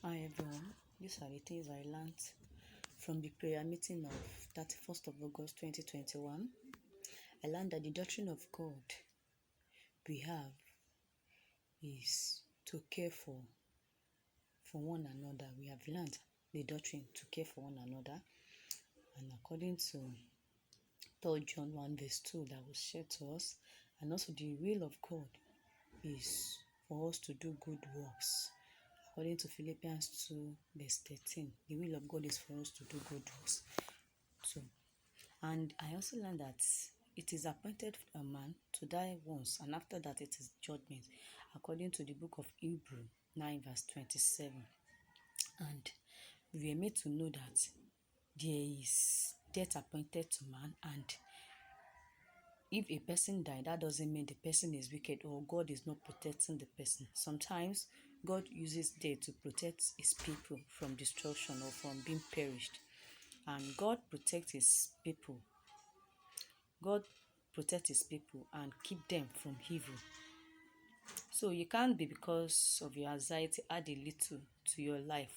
Hi everyone, these are the things I learned from the prayer meeting of 31st of August 2021. I learned that the doctrine of God we have is to care for one another. We have learned the doctrine to care for one another, and according to 3 John 1 verse 2 that was shared to us, and also the will of God is for us to do good works. According to Philippians 2 verse 13, the will of God is for us to do good works. So, and I also learned that it is appointed for a man to die once, and after that it is judgment, according to the book of Hebrew 9 verse 27. And we are made to know that there is death appointed to man, and if a person died, that doesn't mean the person is wicked or God is not protecting the person. Sometimes God uses death to protect his people from destruction or from being perished. And God protects his people. God protects his people and keep them from evil. So you can't be, because of your anxiety, add a little to your life.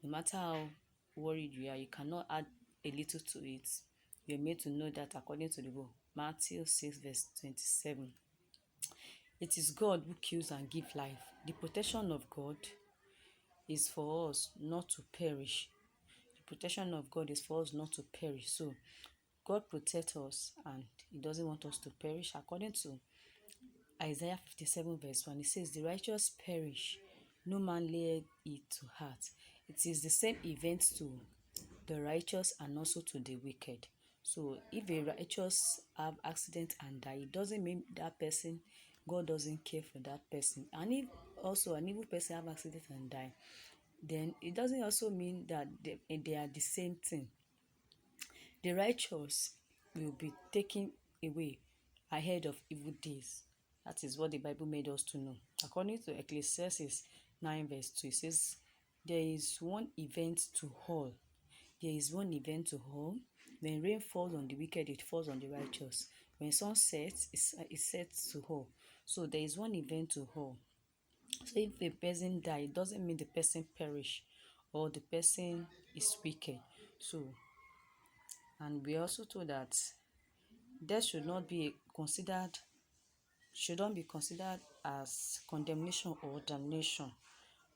No matter how worried you are, you cannot add a little to it. You're made to know that according to the book, Matthew 6 verse 27. It is God who kills and gives life. The protection of God is for us not to perish. The protection of God is for us not to perish. So God protects us and He doesn't want us to perish. According to Isaiah 57 verse 1, it says, "The righteous perish, no man laid it to heart." It is the same event to the righteous and also to the wicked. So if a righteous have accident and die, it doesn't mean that person, God doesn't care for that person. And if also an evil person have accident and die, then it doesn't also mean that they are the same thing. The righteous will be taken away ahead of evil days. That is what the Bible made us to know. According to Ecclesiastes 9 verse 2, it says, "There is one event to all. There is one event to all. When rain falls on the wicked, it falls on the righteous. When sun sets, it sets to all." So there is one event to all. So if a person die, it doesn't mean the person perish or the person is wicked. So, and we also told that death shouldn't be considered as condemnation or damnation,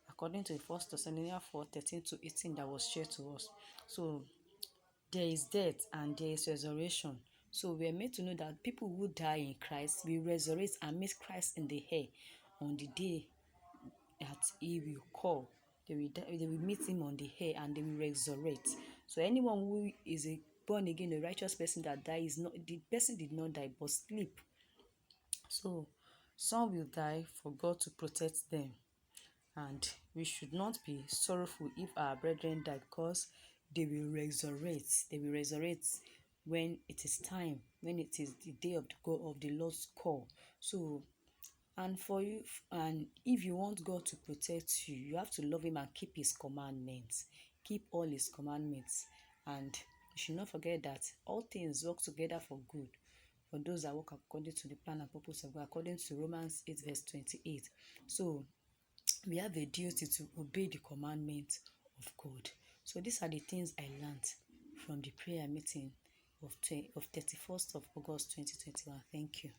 according to 1 Thessalonians 4:13-18 that was shared to us. So there is death and there is resurrection. So we are made to know that people who die in Christ will resurrect and meet Christ in the air on the day that He will call. They will meet Him on the air and they will resurrect. So anyone who is a born again, a righteous person that dies, not the person did not die but sleep. So some will die for God to protect them, and we should not be sorrowful if our brethren die, because they will resurrect. They will resurrect when it is time, when it is the day of the Lord's call. So, and for you, and if you want God to protect you, you have to love Him and keep His commandments. Keep all His commandments, and you should not forget that all things work together for good for those that work according to the plan and purpose of God, according to Romans 8 verse 28. So we have a duty to obey the commandments of God. So these are the things I learned from the prayer meeting of 31st of August 2021. Thank you.